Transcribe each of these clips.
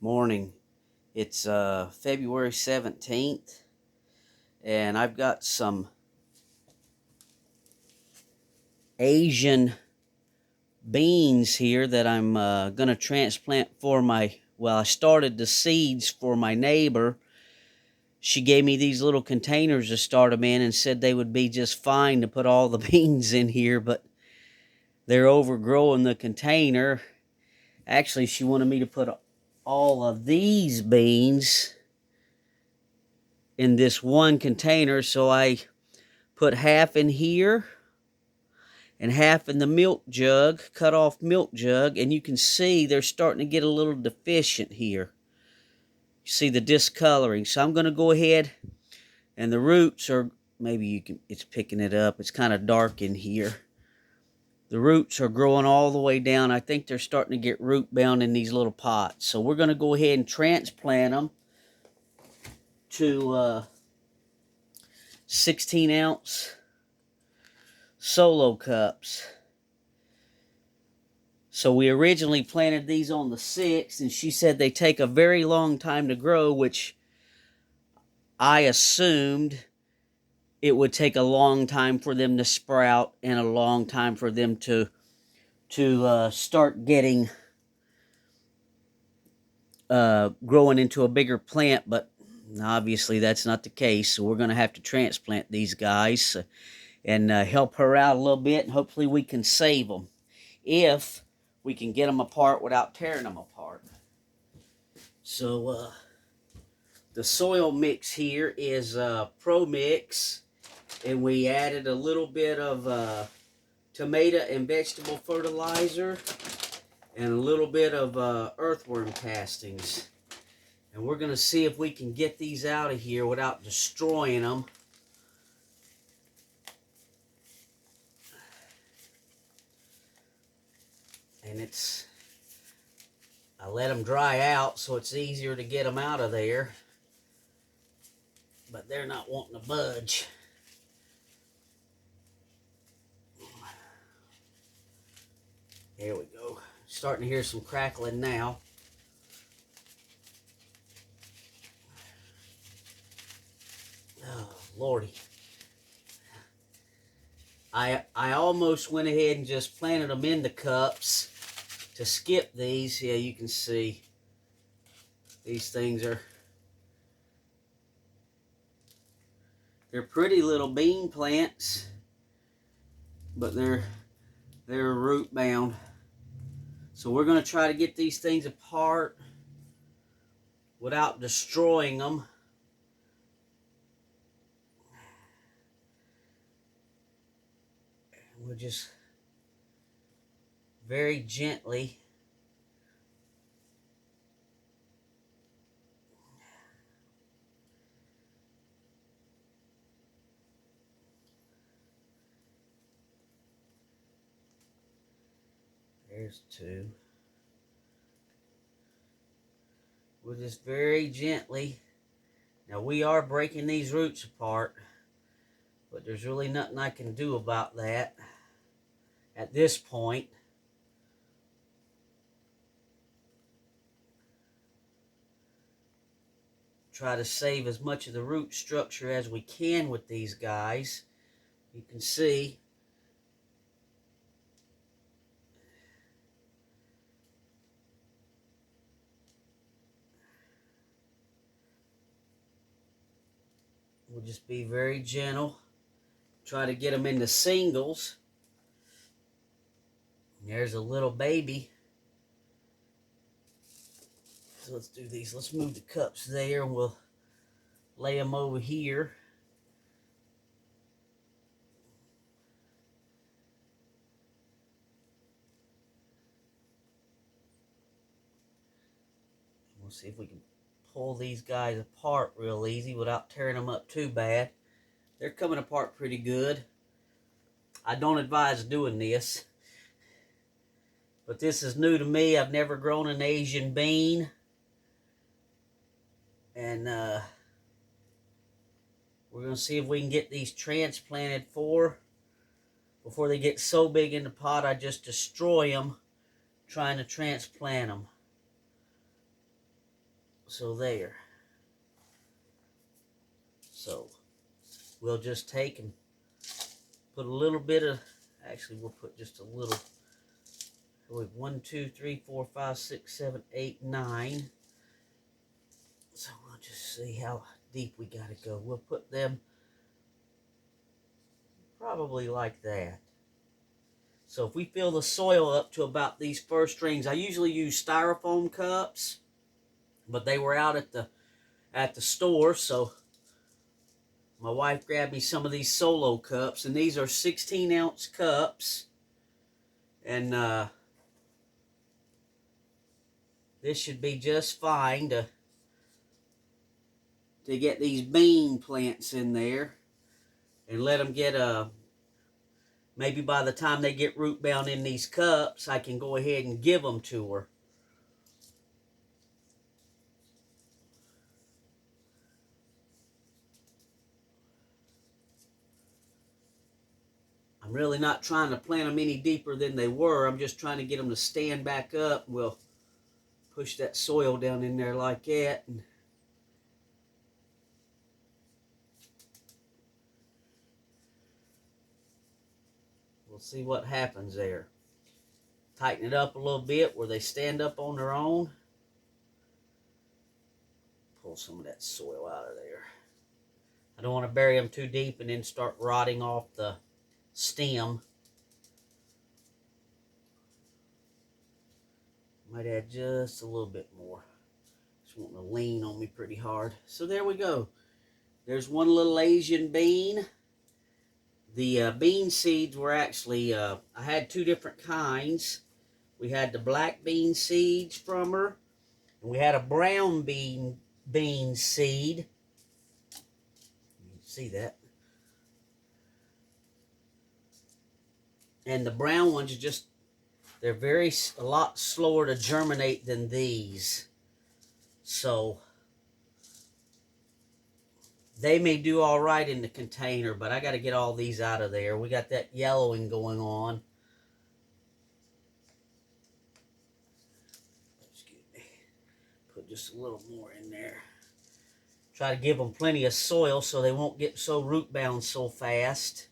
Morning. It's February 17th, and I've got some Asian beans here that I'm going to transplant for I started the seeds for my neighbor. She gave me these little containers to start them in and said they would be just fine to put all the beans in here, but they're overgrowing the container. Actually, she wanted me to put all of these beans in this one container, so I put half in here and half in the milk jug, cut off milk jug, and you can see they're starting to get a little deficient here. You see the discoloring. So I'm going to go ahead, and the roots are, it's picking it up. It's kind of dark in here. The roots are growing all the way down. I think they're starting to get root bound in these little pots. So we're going to go ahead and transplant them to 16-ounce solo cups. So we originally planted these on the 6th, and she said they take a very long time to grow, which I assumed it would take a long time for them to sprout and a long time for them to start getting growing into a bigger plant, but obviously that's not the case. So we're going to have to transplant these guys and help her out a little bit, and hopefully we can save them if we can get them apart without tearing them apart. So the soil mix here is Pro Mix, and we added a little bit of tomato and vegetable fertilizer and a little bit of earthworm castings. And we're going to see if we can get these out of here without destroying them. And I let them dry out so it's easier to get them out of there. But they're not wanting to budge. There we go. Starting to hear some crackling now. Oh, Lordy. I almost went ahead and just planted them in the cups to skip these. Yeah, you can see these things they're pretty little bean plants, but they're root bound. So we're going to try to get these things apart without destroying them. We'll just very gently there's two. We'll just very gently. Now we are breaking these roots apart, but there's really nothing I can do about that at this point. Try to save as much of the root structure as we can with these guys. You can see we'll just be very gentle. Try to get them into singles. There's a little baby. So let's do these. Let's move the cups there, and we'll lay them over here. We'll see if we can pull these guys apart real easy without tearing them up too bad. They're coming apart pretty good. I don't advise doing this, but this is new to me. I've never grown an Asian bean, and we're going to see if we can get these transplanted before they get so big in the pot I just destroy them trying to transplant them. So there. So we'll just take and put a little bit of, actually we'll put just a little, 1, 2, 3, 4, 5, 6, 7, 8, 9. So we'll just see how deep we got to go. We'll put them probably like that. So if we fill the soil up to about these first strings, I usually use styrofoam cups, but they were out at the store, so my wife grabbed me some of these solo cups, and these are 16-ounce cups, and this should be just fine to get these bean plants in there and let them get maybe by the time they get root bound in these cups, I can go ahead and give them to her. I'm really not trying to plant them any deeper than they were. I'm just trying to get them to stand back up. We'll push that soil down in there like that. And we'll see what happens there. Tighten it up a little bit where they stand up on their own. Pull some of that soil out of there. I don't want to bury them too deep and then start rotting off the stem. Might add just a little bit more. Just wanting to lean on me pretty hard. So there we go. There's one little Asian bean. The bean seeds were actually, I had two different kinds. We had the black bean seeds from her, and we had a brown bean seed. You can see that. And the brown ones are just, they're a lot slower to germinate than these. So they may do all right in the container, but I got to get all these out of there. We got that yellowing going on. Excuse me. Put just a little more in there. Try to give them plenty of soil so they won't get so root bound so fast.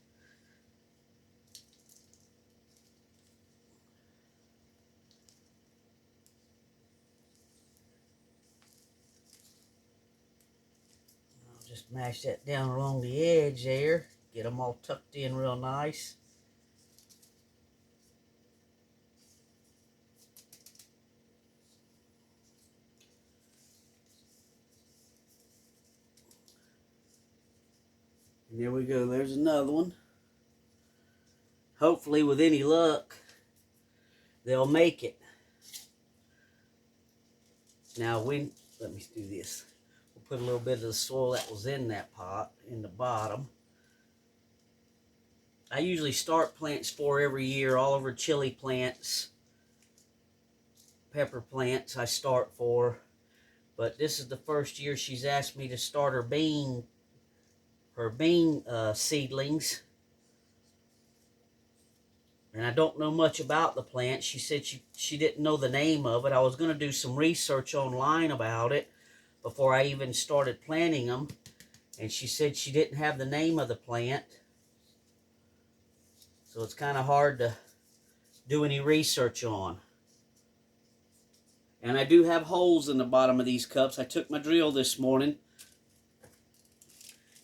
Just mash that down along the edge there. Get them all tucked in real nice. And there we go. There's another one. Hopefully, with any luck, they'll make it. Now, let me do this. We'll put a little bit of the soil that was in that pot in the bottom. I usually start plants for every year, all over chili plants, pepper plants I start for. But this is the first year she's asked me to start her bean seedlings. And I don't know much about the plant. She said she didn't know the name of it. I was going to do some research online about it before I even started planting them. And she said she didn't have the name of the plant. So it's kind of hard to do any research on. And I do have holes in the bottom of these cups. I took my drill this morning.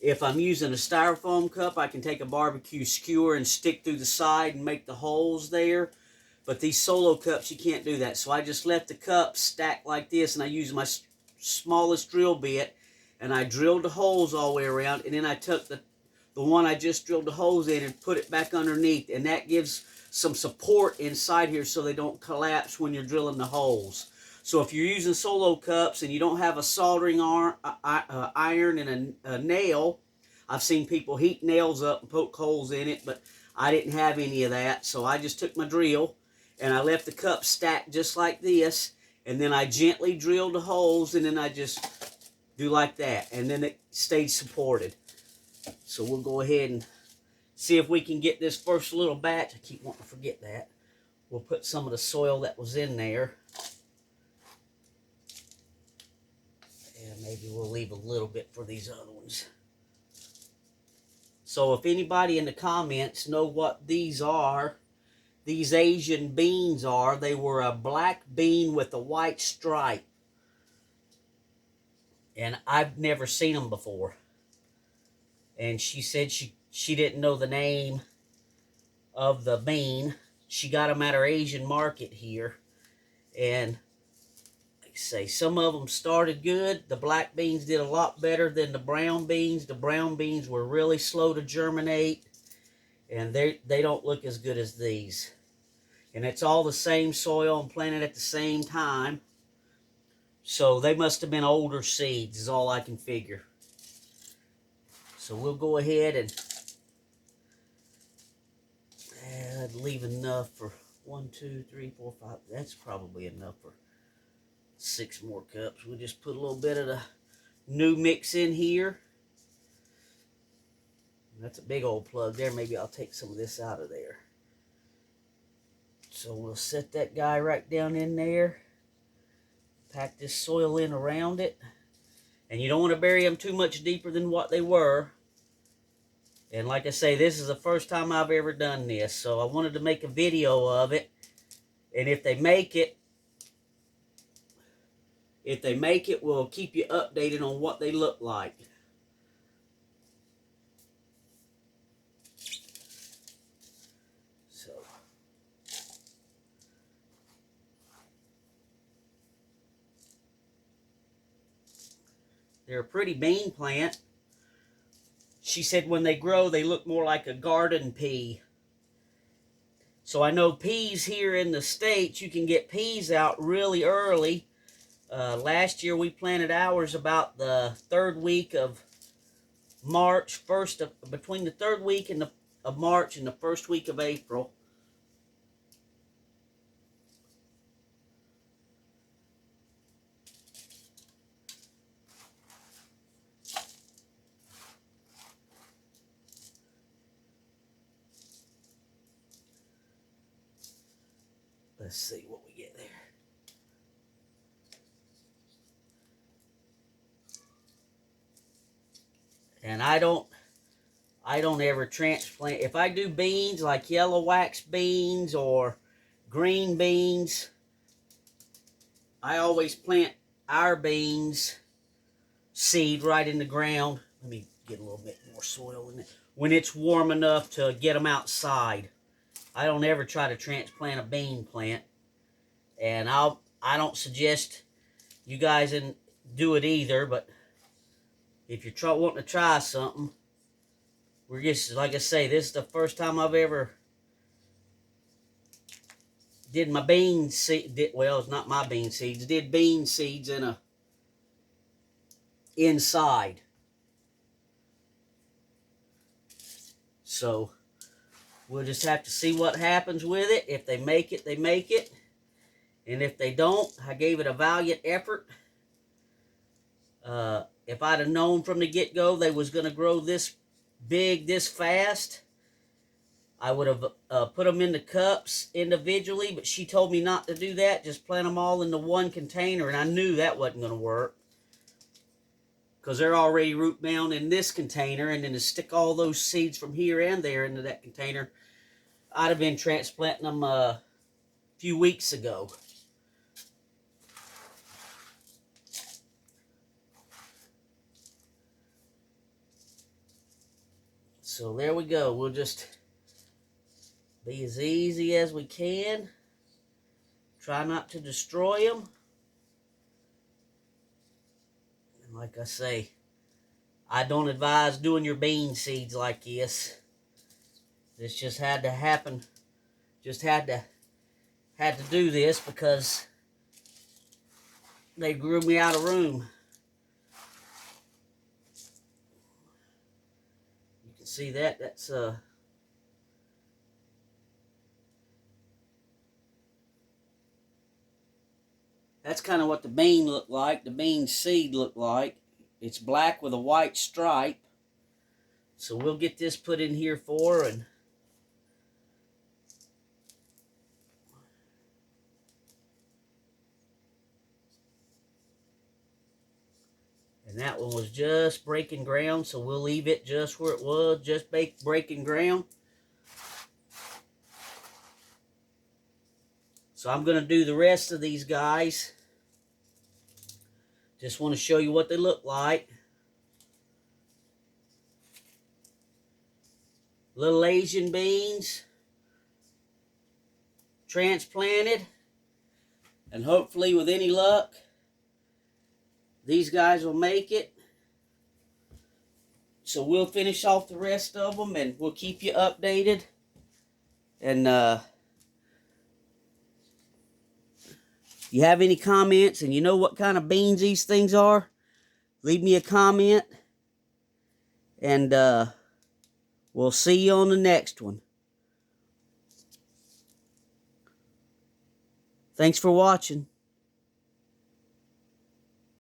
If I'm using a styrofoam cup, I can take a barbecue skewer and stick through the side and make the holes there. But these solo cups, you can't do that. So I just left the cups stacked like this, and I used my smallest drill bit, and I drilled the holes all the way around, and then I took the one I just drilled the holes in and put it back underneath, and that gives some support inside here so they don't collapse when you're drilling the holes. So if you're using solo cups and you don't have a soldering iron and a nail, I've seen people heat nails up and poke holes in it, but I didn't have any of that. So I just took my drill and I left the cup stacked just like this, and then I gently drilled the holes, and then I just do like that, and then it stayed supported. So we'll go ahead and see if we can get this first little batch. I keep wanting to forget that. We'll put some of the soil that was in there. Maybe we'll leave a little bit for these other ones. So if anybody in the comments know what these are, these Asian beans are, they were a black bean with a white stripe. And I've never seen them before. And she said she didn't know the name of the bean. She got them at our Asian market here. And like I say, some of them started good. The black beans did a lot better than the brown beans. The brown beans were really slow to germinate. And they don't look as good as these. And it's all the same soil and planted at the same time. So they must have been older seeds is all I can figure. So we'll go ahead and leave enough for 1, 2, 3, 4, 5. That's probably enough for 6 more cups. We'll just put a little bit of the new mix in here. That's a big old plug there. Maybe I'll take some of this out of there. So we'll set that guy right down in there. Pack this soil in around it. And you don't want to bury them too much deeper than what they were. And like I say, this is the first time I've ever done this. So I wanted to make a video of it. And if they make it, we'll keep you updated on what they look like. So they're a pretty bean plant. She said when they grow, they look more like a garden pea. So I know peas here in the States, you can get peas out really early. Last year we planted ours about the 3rd week of March, between the 3rd week of March and the 1st week of April. Let's see what we get there. And I don't ever transplant. If I do beans like yellow wax beans or green beans, I always plant our beans seed right in the ground. Let me get a little bit more soil in it. When it's warm enough to get them outside. I don't ever try to transplant a bean plant. And I don't suggest you guys do it either, but if you're wanting to try something, we're just, like I say, this is the first time I've ever did my bean seed. Well, it's not my bean seeds. Did bean seeds inside. So we'll just have to see what happens with it. If they make it, they make it. And if they don't, I gave it a valiant effort. If I'd have known from the get-go they was going to grow this big, this fast, I would have put them in the cups individually, but she told me not to do that. Just plant them all into one container, and I knew that wasn't going to work because they're already root bound in this container, and then to stick all those seeds from here and there into that container, I'd have been transplanting them a few weeks ago. So there we go. We'll just be as easy as we can. Try not to destroy them. And like I say, I don't advise doing your bean seeds like this. This just had to happen. Just had to do this because they grew me out of room. You can see that. That's kind of what the bean looked like. The bean seed looked like. It's black with a white stripe. So we'll get this put in here and And that one was just breaking ground, so we'll leave it just where it was, just breaking ground. So I'm going to do the rest of these guys. Just want to show you what they look like. Little Asian beans. Transplanted. And hopefully with any luck, these guys will make it. So we'll finish off the rest of them and we'll keep you updated. And if you have any comments and you know what kind of beans these things are, leave me a comment. And we'll see you on the next one. Thanks for watching.